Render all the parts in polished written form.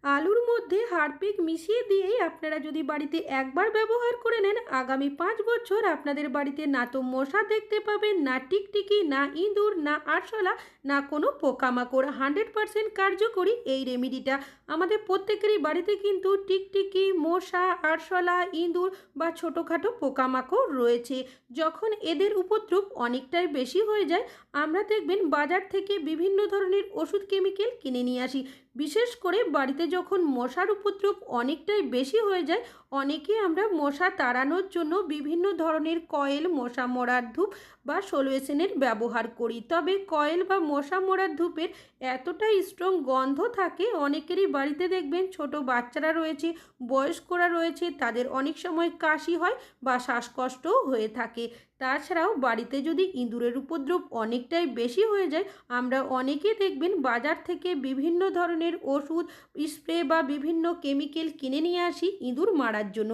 আলুর মধ্যে হারপিক মিশিয়ে দিয়েই আপনারা যদি বাড়িতে একবার ব্যবহার করে নেন, আগামী 5 বছর আপনাদের বাড়িতে না তো মশা দেখতে পাবেন, না টিকটিকি, না ইঁদুর, না আরশোলা, না কোনো পোকামাকড়। 100% কার্যকরী এই রেমেডিটা। আমাদের প্রত্যেকেরই বাড়িতে কিন্তু টিকটিকি, মশা, আরশোলা, ইঁদুর বা ছোটোখাটো পোকামাকড় রয়েছে। যখন এদের উপদ্রব অনেকটাই বেশি হয়ে যায়, আমরা দেখবেন বাজার থেকে বিভিন্ন ধরনের ওষুধ কেমিক্যাল কিনে নিয়ে আসি। বিশেষ করে বাড়িতে যখন মশার উপদ্রব অনেকটাই বেশি হয়ে যায়, অনেকে আমরা মশা তাড়ানোর জন্য বিভিন্ন ধরনের কয়েল, মশা মরার ধূপ বা সলিউশনের ব্যবহার করি। তবে কয়েল বা মশা মরার ধূপের এতটাই স্ট্রং গন্ধ থাকে, অনেকেরই বাড়িতে দেখবেন ছোট বাচ্চারা রয়েছে, বয়স্করা রয়েছে, তাদের অনেক সময় কাশি হয় বা শ্বাসকষ্টও হয়ে থাকে। তাছাড়াও বাড়িতে যদি ইঁদুরের উপদ্রব অনেকটাই বেশি হয়ে যায়, আমরা অনেকে দেখবেন বাজার থেকে বিভিন্ন ধরনের ওষুধ, স্প্রে বা বিভিন্ন কেমিক্যাল কিনে নিয়ে আসি ইঁদুর মারার জন্য।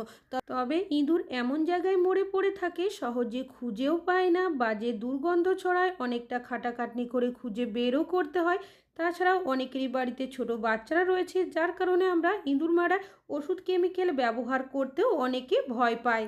তবে ইঁদুর এমন জায়গায় মরে পড়ে থাকে, সহজে খুঁজেও পায় না, বাজে দুর্গন্ধ ছড়ায়, অনেকটা খাটাখাটনি করে খুঁজে বেরও করতে হয়। তাছাড়াও অনেকেরই বাড়িতে ছোট বাচ্চারা রয়েছে, যার কারণে আমরা ইঁদুর মারা ওষুধ কেমিক্যাল ব্যবহার করতেও অনেকে ভয় পায়।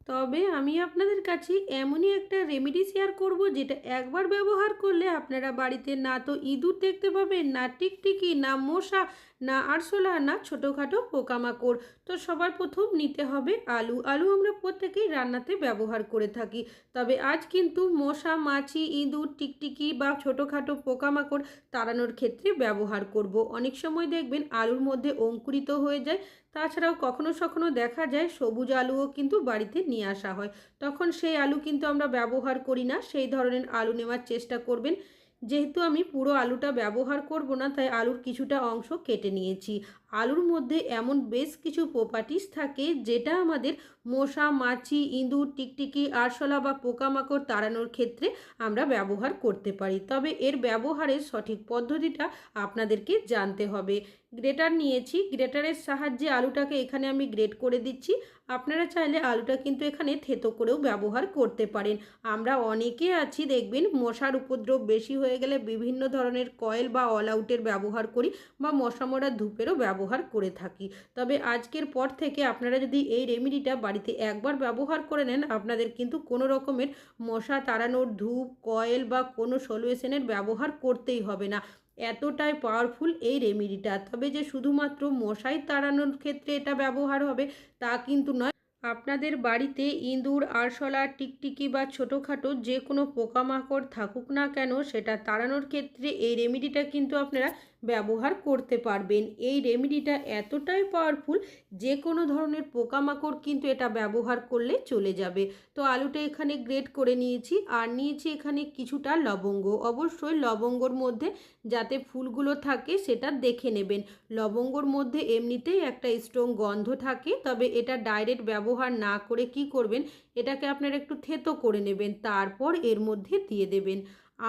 তবে আমি আপনাদের কাছে এমনই একটা রেমেডি শেয়ার করব, যেটা একবার ব্যবহার করলে আপনারা বাড়িতে না তো ইঁদুর দেখতে পাবেন, না টিকটিকি, না মশা, না আরশোলা, না ছোটোখাটো পোকামাকড়। তো সবার প্রথম নিতে হবে আলু। আলু আমরা প্রত্যেকেই রান্নাতে ব্যবহার করে থাকি। তবে আজ কিন্তু মশা, মাছি, ইঁদুর, টিকটিকি বা ছোটোখাটো পোকামাকড় তাড়ানোর ক্ষেত্রে ব্যবহার করব। অনেক সময় দেখবেন আলুর মধ্যে অঙ্কুরিত হয়ে যায়। তাছাড়াও কখনো কখনো দেখা যায় সবুজ আলুও কিন্তু বাড়িতে নিয়ে আসা হয়, তখন সেই আলু কিন্তু আমরা ব্যবহার করি না। সেই ধরনের আলু নেওয়ার চেষ্টা করবেন। যেহেতু আমি পুরো আলুটা ব্যবহার করব না, তাই আলুর কিছুটা অংশ কেটে নিয়েছি। আলুর মধ্যে এমন বেশ কিছু প্রপার্টিস থাকে, যেটা আমাদের মশা, মাছি, ইঁদুর, টিকটিকি, আরশোলা বা পোকামাকড় তাড়ানোর ক্ষেত্রে আমরা ব্যবহার করতে পারি। তবে এর ব্যবহারের সঠিক পদ্ধতিটা আপনাদেরকে জানতে হবে। গ্রেটার নিয়েছি, গ্রেটারের সাহায্যে আলুটাকে এখানে আমি গ্রেট করে দিচ্ছি। আপনারা চাইলে আলুটা কিন্তু এখানে থেতো করেও ব্যবহার করতে পারেন। আমরা অনেকে আছি দেখবেন মশার উপদ্রব বেশি হয়ে গেলে বিভিন্ন ধরনের কয়েল বা অল আউটের ব্যবহার করি, বা মশা মরার ধূপেরও ব্যবহার করে থাকি। তবে আজকের পর থেকে আপনারা যদি এই রেমেডিটা বাড়িতে একবার ব্যবহার করে নেন, আপনাদের কিন্তু কোনো রকমের মশা তাড়ানোর ধূপ, কয়েল বা কোনো সলিউশনের ব্যবহার করতেই হবে না। এতটাই পাওয়ারফুল এই রেমেডিটা। তবে যে শুধুমাত্র মশাই তাড়ানোর ক্ষেত্রে এটা ব্যবহার হবে তা কিন্তু নয়। আপনাদের বাড়িতে ইঁদুর, আরশোলা, টিকটিকি বা ছোটোখাটো যে কোনো পোকামাকড় থাকুক না কেন, সেটা তাড়ানোর ক্ষেত্রে এই রেমেডিটা কিন্তু আপনারা ব্যবহার করতে পারবেন। এই রেমেডিটা এতটাই পাওয়ারফুল, যে কোনো ধরনের পোকামাকড় কিন্তু এটা ব্যবহার করলে চলে যাবে। তো আলুটা এখানে গ্রেট করে নিয়েছি, আর নিয়েছি এখানে কিছুটা লবঙ্গ। অবশ্যই লবঙ্গর মধ্যে যাতে ফুলগুলো থাকে সেটা দেখে নেবেন। লবঙ্গর মধ্যে এমনিতেই একটা স্ট্রং গন্ধ থাকে, তবে এটা ডাইরেক্ট ব্যবহার না করে কি করবেন, এটাকে আপনারা একটু থেতো করে নেবেন, তারপর এর মধ্যে দিয়ে দেবেন।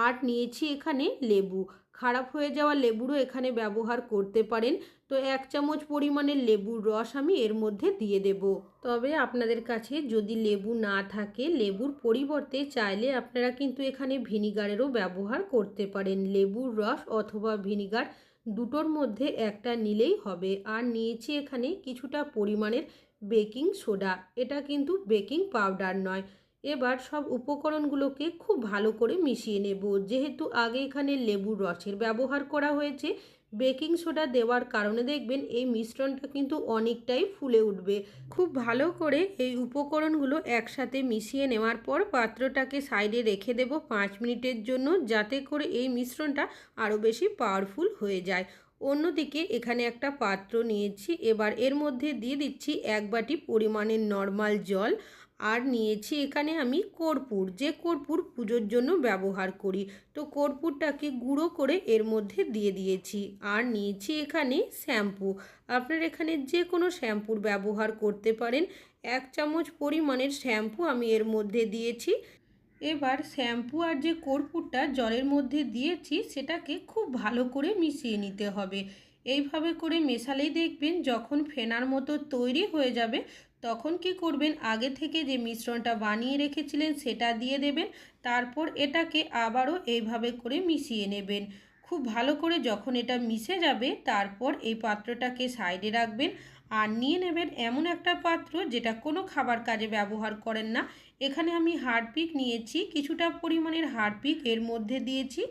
আর নিয়েছি এখানে লেবু। খারাপ হয়ে যাওয়া লেবুরও এখানে ব্যবহার করতে পারেন। তো 1 চামচ পরিমাণের লেবুর রস আমি এর মধ্যে দিয়ে দেব। তবে আপনাদের কাছে যদি লেবু না থাকে, লেবুর পরিবর্তে চাইলে আপনারা কিন্তু এখানে ভিনিগারেরও ব্যবহার করতে পারেন। লেবুর রস অথবা ভিনিগার দুটোর মধ্যে একটা নিলেই হবে। আর নিয়েছি এখানে কিছুটা পরিমাণের বেকিং সোডা। এটা কিন্তু বেকিং পাউডার নয়। এবার সব উপকরণগুলোকে খুব ভালো করে মিশিয়ে নেব। যেহেতু আগে এখানে লেবুর রসের ব্যবহার করা হয়েছে, বেকিং সোডা দেওয়ার কারণে দেখবেন এই মিশ্রণটা কিন্তু অনেকটাই ফুলে উঠবে। খুব ভালো করে এই উপকরণগুলো একসাথে মিশিয়ে নেওয়ার পর পাত্রটাকে সাইডে রেখে দেব 5 মিনিটের জন্য, যাতে করে এই মিশ্রণটা আরও বেশি পাওয়ারফুল হয়ে যায়। অন্যদিকে এখানে একটা পাত্র নিয়েছি, এবার এর মধ্যে দিয়ে দিচ্ছি 1 বাটি পরিমাণের নর্মাল জল। আর নিয়েছি এখানে আমি কর্পূর, যে কর্পূর পুজোর জন্য ব্যবহার করি। তো কর্পূরটাকে গুঁড়ো করে এর মধ্যে দিয়ে দিয়েছি। আর নিয়েছি এখানে শ্যাম্পু। আপনার এখানে যে কোনো শ্যাম্পুর ব্যবহার করতে পারেন। 1 চামচ পরিমাণের শ্যাম্পু আমি এর মধ্যে দিয়েছি। এবার শ্যাম্পু আর যে কর্পূরটা জলের মধ্যে দিয়েছি, সেটাকে খুব ভালো করে মিশিয়ে নিতে হবে। এইভাবে করে মেশালেই দেখবেন যখন ফেনার মতো তৈরি হয়ে যাবে, তখন কি করবেন, আগে থেকে যে মিশ্রণটা বানিয়ে রেখেছিলেন সেটা দিয়ে দেবেন। তারপর এটাকে আবারও এইভাবে করে মিশিয়ে নেবেন। খুব ভালো করে যখন এটা মিশে যাবে তারপর এই পাত্রটাকে সাইডে রাখবেন আর নিয়ে নেবেন এমন একটা পাত্র যেটা কোনো খাবার কাজে ব্যবহার করেন না। এখানে আমি হারপিক নিয়েছি, কিছুটা পরিমাণের হারপিক এর মধ্যে দিয়েছি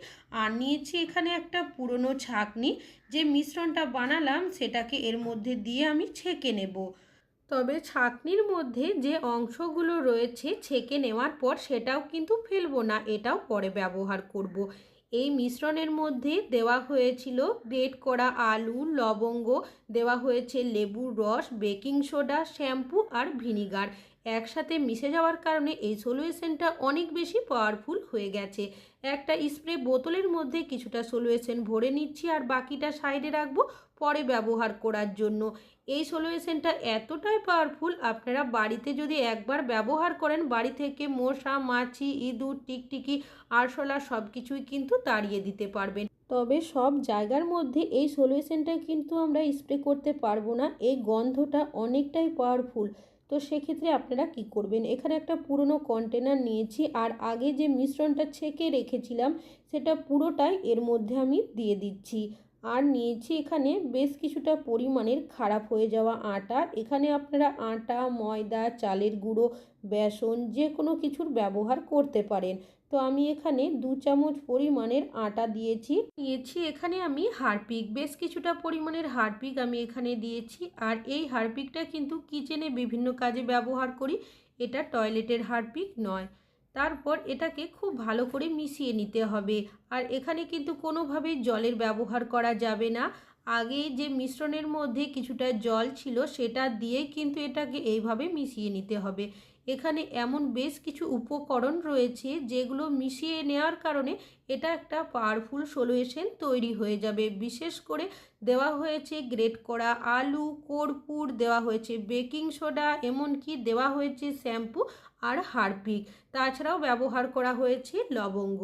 আর নিয়েছি এখানে একটা পুরনো ছাঁকনি। যে মিশ্রণটা বানালাম সেটাকে এর মধ্যে দিয়ে আমি ছেঁকে নেব। তবে ছাঁকনির মধ্যে যে অংশগুলো রয়েছে ছেঁকে নেওয়ার পর সেটাও কিন্তু ফেলবো না, এটাও পরে ব্যবহার করব। এই মিশ্রণের মধ্যে দেওয়া হয়েছিল গ্রেট করা আলু, লবঙ্গ, দেওয়া হয়েছে লেবুর রস, বেকিং সোডা, শ্যাম্পু আর ভিনিগার। একসাথে মিশে যাওয়ার কারণে এই সলিউশনটা অনেক বেশি পাওয়ারফুল হয়ে গেছে। একটা স্প্রে বোতলের মধ্যে কিছুটা সলিউশন ভরে নিচ্ছি আর বাকিটা সাইডে রাখবো পরে ব্যবহার করার জন্য। এই সলিউশনটা এতটাই পাওয়ারফুল, আপনারা বাড়িতে যদি একবার ব্যবহার করেন বাড়ি থেকে মশা, মাছি, ইঁদুর, টিকটিকি, আরশোলা সব কিছুই কিন্তু তাড়িয়ে দিতে পারবেন। তবে সব জায়গার মধ্যে এই সলিউশনটা কিন্তু আমরা স্প্রে করতে পারবো না, এই গন্ধটা অনেকটাই পাওয়ারফুল। তো সেক্ষেত্রে আপনারা কি করবেন, এখানে একটা পুরনো কন্টেনার নিয়েছি আর আগে যে মিশ্রণটা ছেঁকে রেখেছিলাম সেটা পুরোটাই এর মধ্যে আমি দিয়ে দিচ্ছি। আর নিয়েছি এখানে বেশ কিছুটা পরিমাণের খারাপ হয়ে যাওয়া আটা। এখানে আপনারা আটা, ময়দা, চালের গুঁড়ো, বেসন যে কোনো কিছুর ব্যবহার করতে পারেন। তো আমি এখানে 2 চামচ পরিমাণের আটা দিয়েছি। এখানে আমি হারপিক, বেশ কিছুটা পরিমাণের হারপিক আমি এখানে দিয়েছি। আর এই হারপিকটা কিন্তু কিচেনে বিভিন্ন কাজে ব্যবহার করি, এটা টয়লেটের হারপিক নয়। তারপর এটাকে খুব ভালো করে মিশিয়ে নিতে হবে। আর এখানে কিন্তু কোনোভাবেই জলের ব্যবহার করা যাবে না। আগে যে মিশ্রণের মধ্যে কিছুটা জল ছিল সেটা দিয়ে কিন্তু এটাকে এইভাবে মিশিয়ে নিতে হবে। এখানে এমন বেশ কিছু উপকরণ রয়েছে যেগুলো মিশিয়ে নেওয়ার কারণে এটা একটা পাওয়ারফুল সলিউশন তৈরি হয়ে যাবে। বিশেষ করে দেওয়া হয়েছে গ্রেট করা আলু, কর্পূর, দেওয়া হয়েছে বেকিং সোডা, এমনকি দেওয়া হয়েছে শ্যাম্পু আর হারপিক। তাছাড়াও ব্যবহার করা হয়েছে লবঙ্গ।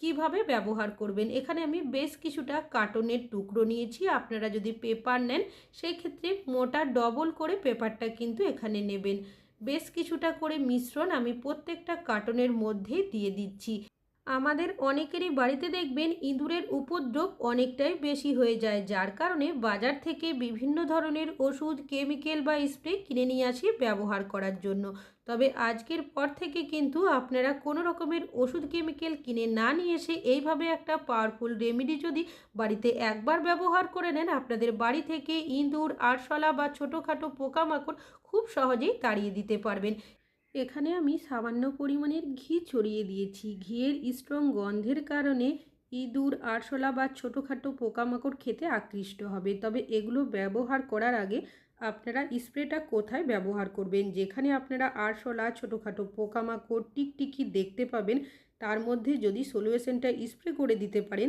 কিভাবে ব্যবহার করবেন, এখানে আমি বেশ কিছুটা কার্টনের টুকরো নিয়েছি। আপনারা যদি পেপার নেন সেই ক্ষেত্রে মোটা ডবল করে পেপারটা কিন্তু এখানে নেবেন। বেশ কিছুটা করে মিশ্রণ আমি প্রত্যেকটা কার্টনের মধ্যে দিয়ে দিচ্ছি। আমাদের অনেকেরই বাড়িতে দেখবেন ইঁদুরের উপদ্রব অনেকটাই বেশি হয়ে যায়, যার কারণে বাজার থেকে বিভিন্ন ধরনের ওষুধ, কেমিক্যাল বা স্প্রে কিনে নিয়ে আসি ব্যবহার করার জন্য। তবে আজকের পর থেকে কিন্তু আপনারা কোনো রকমের ওষুধ, কেমিক্যাল কিনে না নিয়ে এসে এইভাবে একটা পাওয়ারফুল রেমেডি যদি বাড়িতে একবার ব্যবহার করে নেন, আপনাদের বাড়ি থেকে ইঁদুর, আরশোলা বা ছোটোখাটো পোকামাকড় খুব সহজেই তাড়িয়ে দিতে পারবেন। এখানে আমি সামান্য পরিমাণের ঘি ছড়িয়ে দিয়েছি। ঘিয়ের স্ট্রং গন্ধের কারণে ইঁদুর, আরশোলা বা ছোটোখাটো পোকামাকড় খেতে আকৃষ্ট হবে। তবে এগুলো ব্যবহার করার আগে আপনারা স্প্রেটা কোথায় ব্যবহার করবেন, যেখানে আপনারা আরশোলা, ছোটোখাটো পোকামাকড়, টিকটিকি দেখতে পাবেন তার মধ্যে যদি সলিউশনটা স্প্রে করে দিতে পারেন,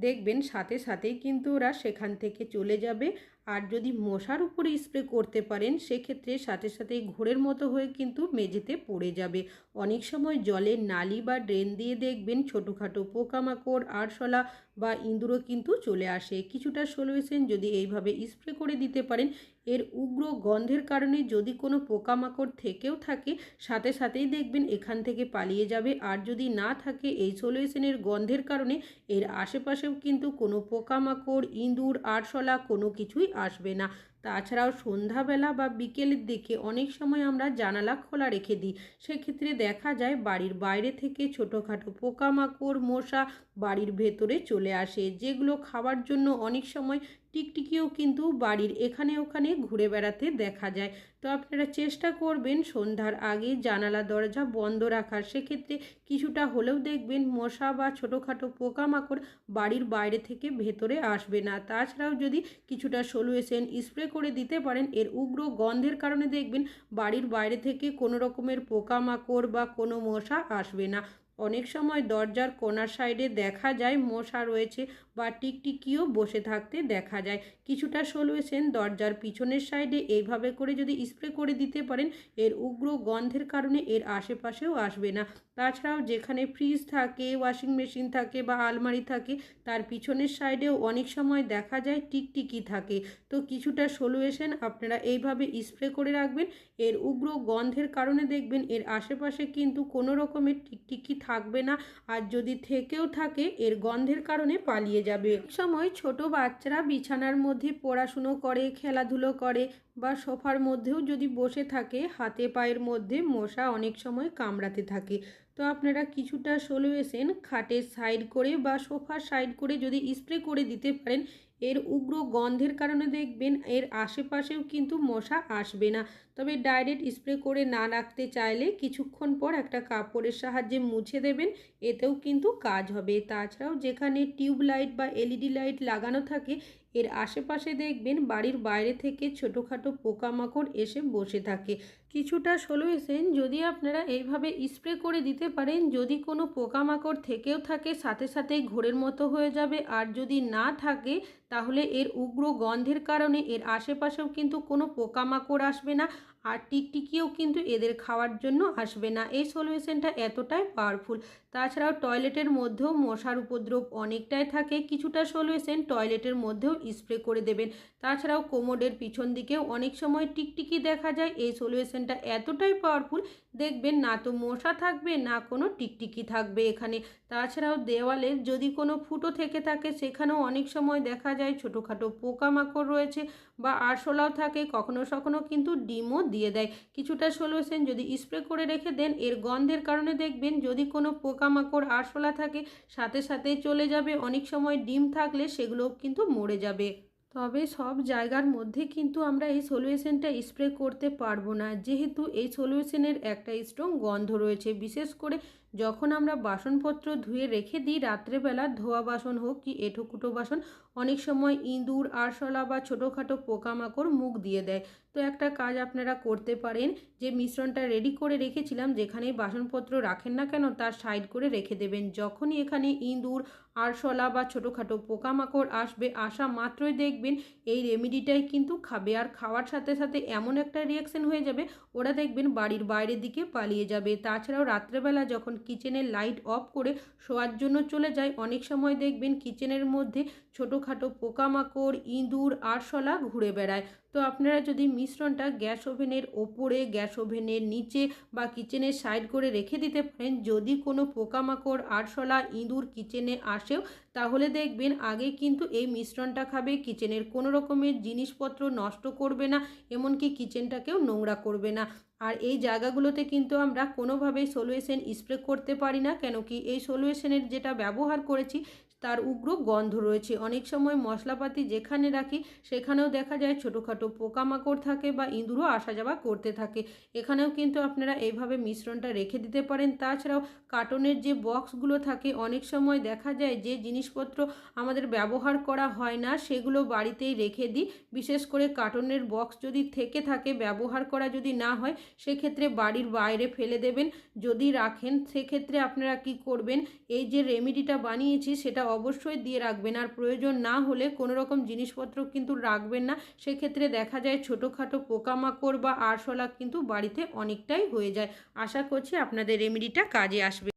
দেখবেন সাথে সাথেই কিন্তু ওরা সেখান থেকে চলে যাবে। আর যদি মশার উপরে স্প্রে করতে পারেন সেক্ষেত্রে সাথে সাথেই ঘোরের মতো হয়ে কিন্তু মেঝেতে পড়ে যাবে। অনেক সময় জলের নালি বা ড্রেন দিয়ে দেখবেন ছোটোখাটো পোকামাকড়, আরশোলা বা ইঁদুরও কিন্তু চলে আসে। কিছুটা সলিউশন যদি এইভাবে স্প্রে করে দিতে পারেন, এর উগ্র গন্ধের কারণে যদি কোনো পোকামাকড় থেকেও থাকে সাথে সাথেই দেখবেন এখান থেকে পালিয়ে যাবে। আর যদি না থাকে এই সলিউশনের গন্ধের কারণে এর আশেপাশেও কিন্তু কোনো পোকামাকড়, ইঁদুর, আরশোলা কোনো কিছুই আসবে না। তাছাড়াও সন্ধ্যাবেলা বা বিকেলের দিকে অনেক সময় আমরা জানালা খোলা রেখে দিই, সেক্ষেত্রে দেখা যায় বাড়ির বাইরে থেকে ছোটোখাটো পোকামাকড়, মশা বাড়ির ভেতরে চলে আসে, যেগুলো খাওয়ার জন্য অনেক সময় টিকটিকিও কিন্তু বাড়ির এখানে ওখানে ঘুরে বেড়াতে দেখা যায়। তো আপনারা চেষ্টা করবেন সন্ধ্যার আগে জানালা দরজা বন্ধ রাখার, সেক্ষেত্রে কিছুটা হলেও দেখবেন মশা বা ছোটোখাটো পোকামাকড় বাড়ির বাইরে থেকে ভেতরে আসবে না। তাছাড়াও যদি কিছুটা সলিউশন স্প্রে করে দিতে পারেন, এর উগ্র গন্ধের কারণে দেখবেন বাড়ির বাইরে থেকে কোনো রকমের পোকামাকড় বা কোনো মশা আসবে না। অনেক সময় দরজার কোণার সাইডে দেখা যায় মশা রয়েছে বা টিকটিকিও বসে থাকতে দেখা যায়। কিছুটা সলিউশন দরজার পিছনের সাইডে এইভাবে করে যদি স্প্রে করে দিতে পারেন, এর উগ্র গন্ধের কারণে এর আশেপাশেও আসবে না। তাছাড়াও যেখানে ফ্রিজ থাকে, ওয়াশিং মেশিন থাকে বা আলমারি থাকে, তার পিছনের সাইডেও অনেক সময় দেখা যায় টিকটিকি থাকে। তো কিছুটা সলিউশন আপনারা এইভাবে স্প্রে করে রাখবেন। এর উগ্র গন্ধের কারণে দেখবেন এর আশেপাশে কিন্তু কোনো রকমের টিকটিকি থাকবে না, আর যদি থেকেও থাকে এর গন্ধের কারণে পালিয়ে যাবে। সময় ছোট বাচ্চারা বিছানার মধ্যে পড়াশুনো করে, খেলাধুলো করে বা সোফার মধ্যেও যদি বসে থাকে, হাতে পায়ের মধ্যে মশা অনেক সময় কামড়াতে থাকে। তো আপনারা কিছুটা সলিউশন খাটের সাইড করে বা সোফার সাইড করে যদি স্প্রে করে দিতে পারেন, এর উগ্র গন্ধের কারণে দেখবেন এর আশেপাশেও কিন্তু মশা আসবে না। তবে ডাইরেক্ট স্প্রে করে না রাখতে চাইলে কিছুক্ষণ পর একটা কাপড়ের সাহায্যে মুছে দেবেন, এতেও কিন্তু কাজ হবে। তাছাড়াও যেখানে টিউব লাইট বা এলইডি লাইট লাগানো থাকে, এর আশেপাশে দেখবেন বাড়ির বাইরে থেকে ছোটোখাটো পোকামাকড় এসে বসে থাকে। কিছুটা সলিউশন যদি আপনারা এইভাবে স্প্রে করে দিতে পারেন, যদি কোনো পোকামাকড় থেকেও থাকে সাথে সাথেই ঘোরের মতো হয়ে যাবে, আর যদি না থাকে তাহলে এর উগ্র গন্ধের কারণে এর আশেপাশেও কিন্তু কোনো পোকামাকড় আসবে না, আর টিকটিকিও কিন্তু এদের খাওয়ার জন্য আসবে না। এই সলিউশনটা এতটাই পাওয়ারফুল। তাছাড়াও টয়লেটের মধ্যেও মশার উপদ্রব অনেকটাই থাকে, কিছুটা সলিউশন টয়লেটের মধ্যেও স্প্রে করে দেবেন। তাছাড়াও কোমোডের পিছন দিকেও অনেক সময় টিকটিকি দেখা যায়। এই সলিউশনটা এতটাই পাওয়ারফুল, দেখবেন না তো মশা থাকবে না কোনো টিকটিকি থাকবে এখানে। তাছাড়াও দেওয়ালে যদি কোনো ফুটো থেকে থাকে, সেখানেও অনেক সময় দেখা যায় ছোটোখাটো পোকামাকড় রয়েছে বা আরশোলাও থাকে, কখনো কখনো কিন্তু ডিমও দিয়ে দেয়। কিছুটা সলিউশন যদি স্প্রে করে রেখে দেন, এর গন্ধের কারণে দেখবেন যদি কোনো পোকামাকড় আরশোলা থাকে সাথে সাথেই চলে যাবে। অনেক সময় ডিম থাকলে সেগুলোও কিন্তু মরে যাবে। তবে সব জায়গার মধ্যে কিন্তু আমরা এই সলিউশনটা স্প্রে করতে পারবো না, যেহেতু এই সলিউশনের একটা স্ট্রং গন্ধ রয়েছে। বিশেষ করে যখন আমরা বাসনপত্র ধুয়ে রেখে দিই রাত্রেবেলা, ধোয়া বাসন হোক কি এঁঠোকুটো বাসন, অনেক সময় ইঁদুর, আরশোলা বা ছোটোখাটো পোকামাকড় মুখ দিয়ে দেয়। তো একটা কাজ আপনারা করতে পারেন, যে মিশ্রণটা রেডি করে রেখেছিলাম যেখানেই বাসনপত্র রাখেন না কেন তার সাইড করে রেখে দেবেন। যখনই এখানে ইঁদুর, আরশোলা বা ছোটোখাটো পোকামাকড় আসবে, আসা মাত্রই দেখবেন এই রেমেডিটাই কিন্তু খাবে, আর খাওয়ার সাথে সাথে এমন একটা রিয়াকশন হয়ে যাবে ওরা দেখবেন বাড়ির বাইরের দিকে পালিয়ে যাবে। তাছাড়াও রাত্রেবেলা যখন কিচেনের লাইট অফ করে শোয়ার জন্য চলে যায়, অনেক সময় দেখবেন কিচেনের মধ্যে ছোটোখাটো পোকামাকড়, ইঁদুর, আরশোলা ঘুরে বেড়ায়। তো আপনারা যদি মিশ্রণটা গ্যাস ওভেনের ওপরে, গ্যাস ওভেনের নিচে বা কিচেনের সাইড করে রেখে দিতে পারেন, যদি কোনো পোকামাকড়, আরশোলা, ইঁদুর কিচেনে আসেও, তাহলে দেখবেন আগে কিন্তু এই মিশ্রণটা খাবে, কিচেনের কোনো রকমের জিনিসপত্র নষ্ট করবে না, এমনকি কিচেনটাকেও নোংরা করবে না। আর এই জায়গাগুলোতে কিন্তু আমরা কোনোভাবেই সলিউশন স্প্রে করতে পারি না, কেন কি এই সলিউশনের যেটা ব্যবহার করেছি তার উগ্র গন্ধ রয়েছে। অনেক সময় মশলাপাতি যেখানে রাখি সেখানেও দেখা যায় ছোটোখাটো পোকামাকড় থাকে বা ইঁদুরও আসা যাওয়া করতে থাকে। এখানেও কিন্তু আপনারা এইভাবে মিশ্রণটা রেখে দিতে পারেন। তাছাড়াও কার্টনের যে বক্সগুলো থাকে, অনেক সময় দেখা যায় যে জিনিসপত্র আমাদের ব্যবহার করা হয় না সেগুলো বাড়িতেই রেখে দিই। বিশেষ করে কার্টনের বক্স যদি থেকে থাকে, ব্যবহার করা যদি না হয়, সেক্ষেত্রে বাড়ির বাইরে ফেলে দেবেন। যদি রাখেন সেক্ষেত্রে আপনারা কি করবেন, এই যে রেমেডিটা বানিয়েছি সেটা অবশ্যই দিয়ে রাখবেন, আর প্রয়োজন না হলে কোনো রকম জিনিসপত্র কিন্তু রাখবেন না। সেক্ষেত্রে দেখা যায় ছোটোখাটো পোকামাকড় বা আরশোলা কিন্তু বাড়িতে অনেকটাই হয়ে যায়। আশা করছি আপনাদের রেমেডিটা কাজে আসবে।